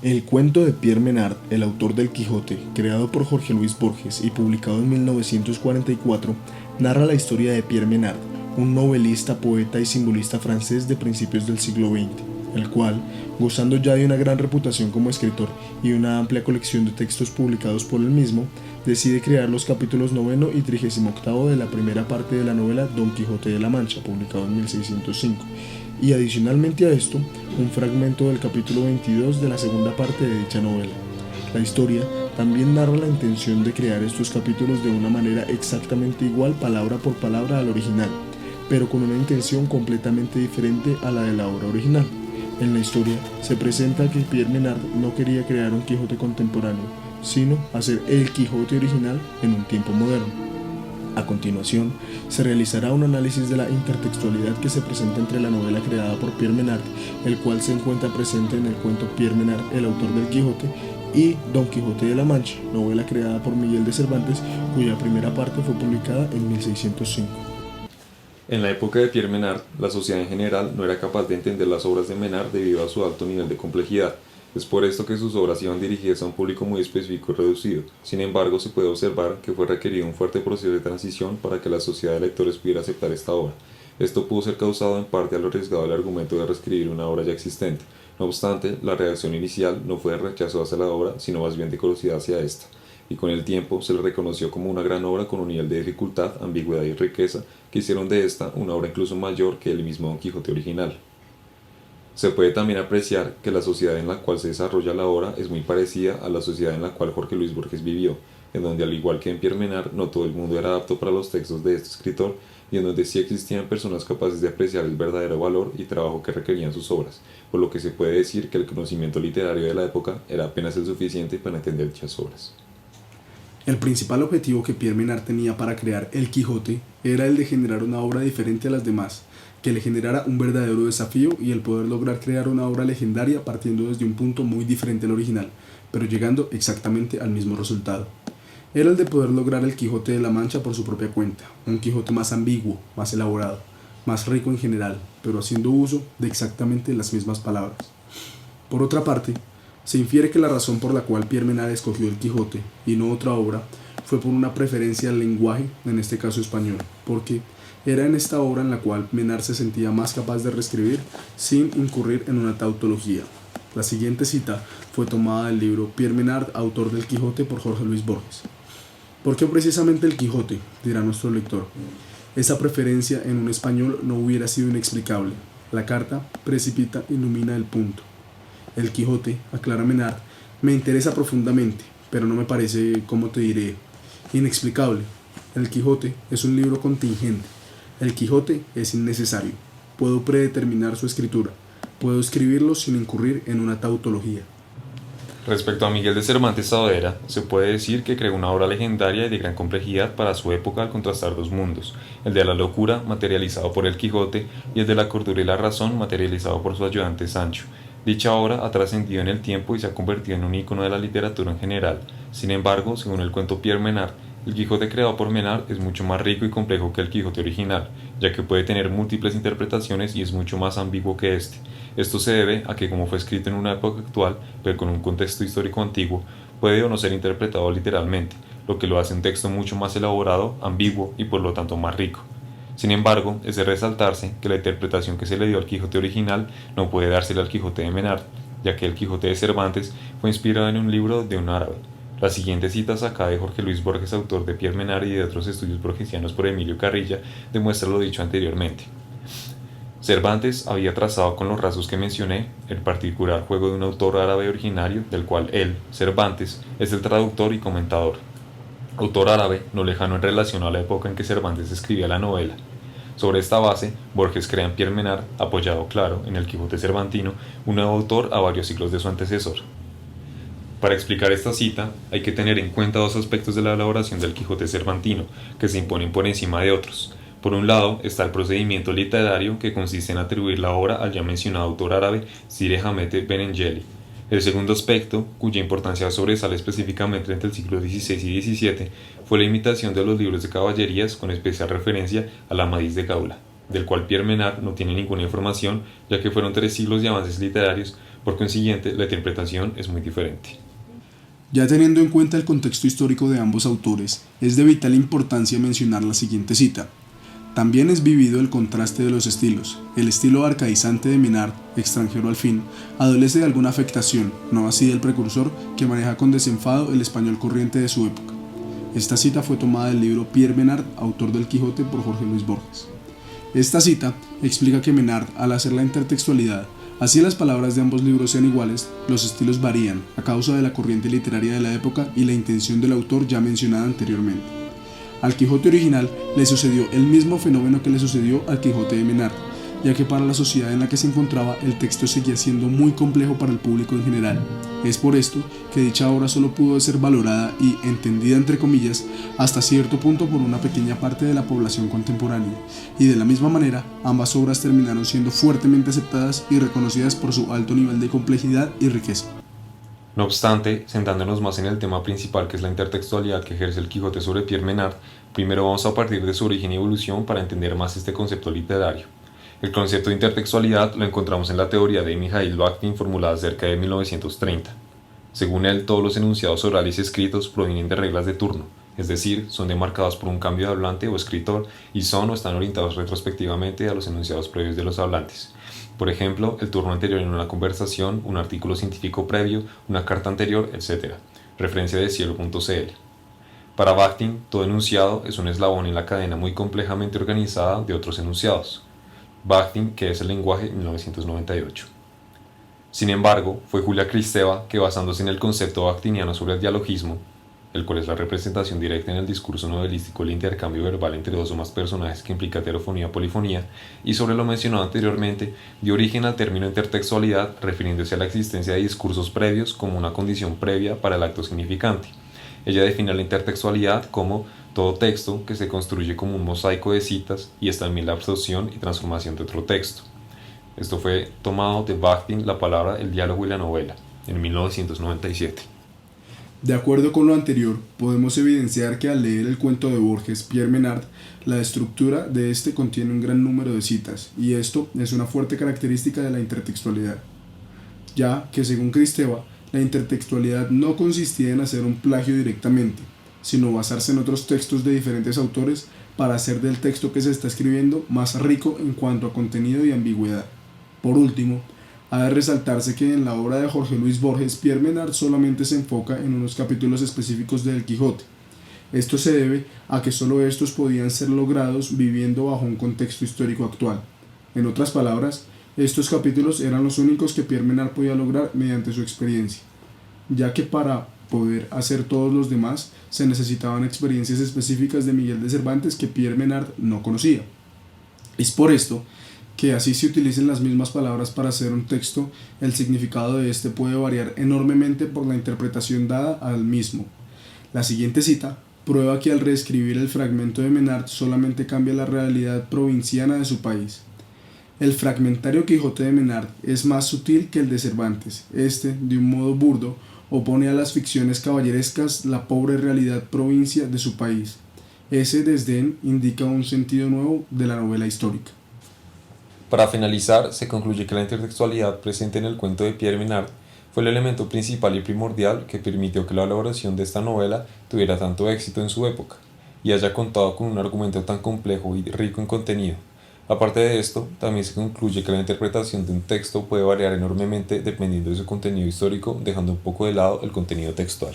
El cuento de Pierre Menard, el autor del Quijote, creado por Jorge Luis Borges y publicado en 1944, narra la historia de Pierre Menard, un novelista, poeta y simbolista francés de principios del siglo XX, el cual, gozando ya de una gran reputación como escritor y una amplia colección de textos publicados por él mismo, decide crear los capítulos 9 y 38 de la primera parte de la novela Don Quijote de la Mancha, publicado en 1605, y adicionalmente a esto, un fragmento del capítulo 22 de la segunda parte de dicha novela. La historia también narra la intención de crear estos capítulos de una manera exactamente igual palabra por palabra al original, pero con una intención completamente diferente a la de la obra original. En la historia se presenta que Pierre Menard no quería crear un Quijote contemporáneo, sino hacer el Quijote original en un tiempo moderno. A continuación, se realizará un análisis de la intertextualidad que se presenta entre la novela creada por Pierre Menard, el cual se encuentra presente en el cuento Pierre Menard, el autor del Quijote, y Don Quijote de la Mancha, novela creada por Miguel de Cervantes, cuya primera parte fue publicada en 1605. En la época de Pierre Menard, la sociedad en general no era capaz de entender las obras de Menard debido a su alto nivel de complejidad. Es por esto que sus obras iban dirigidas a un público muy específico y reducido. Sin embargo, se puede observar que fue requerido un fuerte proceso de transición para que la sociedad de lectores pudiera aceptar esta obra. Esto pudo ser causado en parte a lo arriesgado del argumento de reescribir una obra ya existente. No obstante, la reacción inicial no fue de rechazo hacia la obra, sino más bien de curiosidad hacia esta, y con el tiempo se le reconoció como una gran obra con un nivel de dificultad, ambigüedad y riqueza que hicieron de esta una obra incluso mayor que el mismo Don Quijote original. Se puede también apreciar que la sociedad en la cual se desarrolla la obra es muy parecida a la sociedad en la cual Jorge Luis Borges vivió, en donde al igual que en Pierre Menard no todo el mundo era apto para los textos de este escritor y en donde sí existían personas capaces de apreciar el verdadero valor y trabajo que requerían sus obras, por lo que se puede decir que el conocimiento literario de la época era apenas el suficiente para entender dichas obras. El principal objetivo que Pierre Menard tenía para crear El Quijote era el de generar una obra diferente a las demás, que le generara un verdadero desafío y el poder lograr crear una obra legendaria partiendo desde un punto muy diferente al original, pero llegando exactamente al mismo resultado. Era el de poder lograr el Quijote de la Mancha por su propia cuenta, un Quijote más ambiguo, más elaborado, más rico en general, pero haciendo uso de exactamente las mismas palabras. Por otra parte, se infiere que la razón por la cual Pierre Menard escogió El Quijote y no otra obra fue por una preferencia al lenguaje, en este caso español, porque era en esta obra en la cual Menard se sentía más capaz de reescribir sin incurrir en una tautología. La siguiente cita fue tomada del libro Pierre Menard, autor del Quijote, por Jorge Luis Borges. ¿Por qué precisamente El Quijote?, dirá nuestro lector. Esa preferencia en un español no hubiera sido inexplicable. La carta precipita, ilumina el punto. El Quijote, aclara Menard, me interesa profundamente, pero no me parece, ¿cómo te diré?, inexplicable. El Quijote es un libro contingente. El Quijote es innecesario. Puedo predeterminar su escritura. Puedo escribirlo sin incurrir en una tautología. Respecto a Miguel de Cervantes Saavedra, se puede decir que creó una obra legendaria y de gran complejidad para su época al contrastar dos mundos, el de la locura, materializado por el Quijote, y el de la cordura y la razón, materializado por su ayudante Sancho. Dicha obra ha trascendido en el tiempo y se ha convertido en un ícono de la literatura en general. Sin embargo, según el cuento Pierre Menard, el Quijote creado por Menard es mucho más rico y complejo que el Quijote original, ya que puede tener múltiples interpretaciones y es mucho más ambiguo que este. Esto se debe a que, como fue escrito en una época actual, pero con un contexto histórico antiguo, puede o no ser interpretado literalmente, lo que lo hace un texto mucho más elaborado, ambiguo y por lo tanto más rico. Sin embargo, es de resaltarse que la interpretación que se le dio al Quijote original no puede dársela al Quijote de Menard, ya que el Quijote de Cervantes fue inspirado en un libro de un árabe. La siguiente cita sacada de Jorge Luis Borges, autor de Pierre Menard y de otros estudios borgesianos por Emilio Carrilla, demuestra lo dicho anteriormente. Cervantes había trazado con los rasgos que mencioné el particular juego de un autor árabe originario, del cual él, Cervantes, es el traductor y comentador. Autor árabe no lejano en relación a la época en que Cervantes escribía la novela. Sobre esta base, Borges crea en Pierre Menard, apoyado, claro, en el Quijote cervantino, un nuevo autor a varios siglos de su antecesor. Para explicar esta cita, hay que tener en cuenta dos aspectos de la elaboración del Quijote cervantino, que se imponen por encima de otros. Por un lado, está el procedimiento literario, que consiste en atribuir la obra al ya mencionado autor árabe Sire Hamete Benengeli. El segundo aspecto, cuya importancia sobresale específicamente entre el siglo XVI y XVII, fue la imitación de los libros de caballerías, con especial referencia al Amadís de Gaula, del cual Pierre Menard no tiene ninguna información, ya que fueron 3 siglos de avances literarios Por consiguiente, la interpretación es muy diferente. Ya teniendo en cuenta el contexto histórico de ambos autores, es de vital importancia mencionar la siguiente cita. También es vivido el contraste de los estilos. El estilo arcaizante de Menard, extranjero al fin, adolece de alguna afectación, no así del precursor, que maneja con desenfado el español corriente de su época. Esta cita fue tomada del libro Pierre Menard, autor del Quijote, por Jorge Luis Borges. Esta cita explica que Menard, al hacer la intertextualidad, así las palabras de ambos libros sean iguales, los estilos varían a causa de la corriente literaria de la época y la intención del autor ya mencionada anteriormente. Al Quijote original le sucedió el mismo fenómeno que le sucedió al Quijote de Menard, ya que para la sociedad en la que se encontraba el texto seguía siendo muy complejo para el público en general. Es por esto que dicha obra solo pudo ser valorada y entendida entre comillas hasta cierto punto por una pequeña parte de la población contemporánea, y de la misma manera ambas obras terminaron siendo fuertemente aceptadas y reconocidas por su alto nivel de complejidad y riqueza. No obstante, centrándonos más en el tema principal que es la intertextualidad que ejerce el Quijote sobre Pierre Menard, primero vamos a partir de su origen y evolución para entender más este concepto literario. El concepto de intertextualidad lo encontramos en la teoría de Mikhail Bakhtin formulada cerca de 1930. Según él, todos los enunciados orales y escritos provienen de reglas de turno, es decir, son demarcados por un cambio de hablante o escritor y son o están orientados retrospectivamente a los enunciados previos de los hablantes. Por ejemplo, el turno anterior en una conversación, un artículo científico previo, una carta anterior, etc. Referencia de cielo.cl. Para Bakhtin, todo enunciado es un eslabón en la cadena muy complejamente organizada de otros enunciados. Bakhtin, que es el lenguaje, 1998. Sin embargo, fue Julia Kristeva que, basándose en el concepto bakhtiniano sobre el dialogismo, el cual es la representación directa en el discurso novelístico del intercambio verbal entre dos o más personajes que implica heterofonía o polifonía, y sobre lo mencionado anteriormente, dio origen al término intertextualidad, refiriéndose a la existencia de discursos previos como una condición previa para el acto significante. Ella define la intertextualidad como todo texto que se construye como un mosaico de citas y es también la absorción y transformación de otro texto. Esto fue tomado de Bakhtin, la palabra, el diálogo y la novela, en 1997. De acuerdo con lo anterior, podemos evidenciar que al leer el cuento de Borges, Pierre Menard, la estructura de este contiene un gran número de citas, y esto es una fuerte característica de la intertextualidad, ya que según Kristeva, la intertextualidad no consistía en hacer un plagio directamente, sino basarse en otros textos de diferentes autores para hacer del texto que se está escribiendo más rico en cuanto a contenido y ambigüedad. Por último, ha de resaltarse que en la obra de Jorge Luis Borges, Pierre Menard solamente se enfoca en unos capítulos específicos del Quijote. Esto se debe a que solo estos podían ser logrados viviendo bajo un contexto histórico actual. En otras palabras, estos capítulos eran los únicos que Pierre Menard podía lograr mediante su experiencia, ya que para poder hacer todos los demás se necesitaban experiencias específicas de Miguel de Cervantes que Pierre Menard no conocía. Es por esto que así se utilicen las mismas palabras para hacer un texto, el significado de este puede variar enormemente por la interpretación dada al mismo. La siguiente cita prueba que al reescribir el fragmento de Menard solamente cambia la realidad provinciana de su país. El fragmentario Quijote de Menard es más sutil que el de Cervantes. Este, de un modo burdo, opone a las ficciones caballerescas la pobre realidad provincia de su país. Ese desdén indica un sentido nuevo de la novela histórica. Para finalizar, se concluye que la intertextualidad presente en el cuento de Pierre Menard fue el elemento principal y primordial que permitió que la elaboración de esta novela tuviera tanto éxito en su época y haya contado con un argumento tan complejo y rico en contenido. Aparte de esto, también se concluye que la interpretación de un texto puede variar enormemente dependiendo de su contenido histórico, dejando un poco de lado el contenido textual.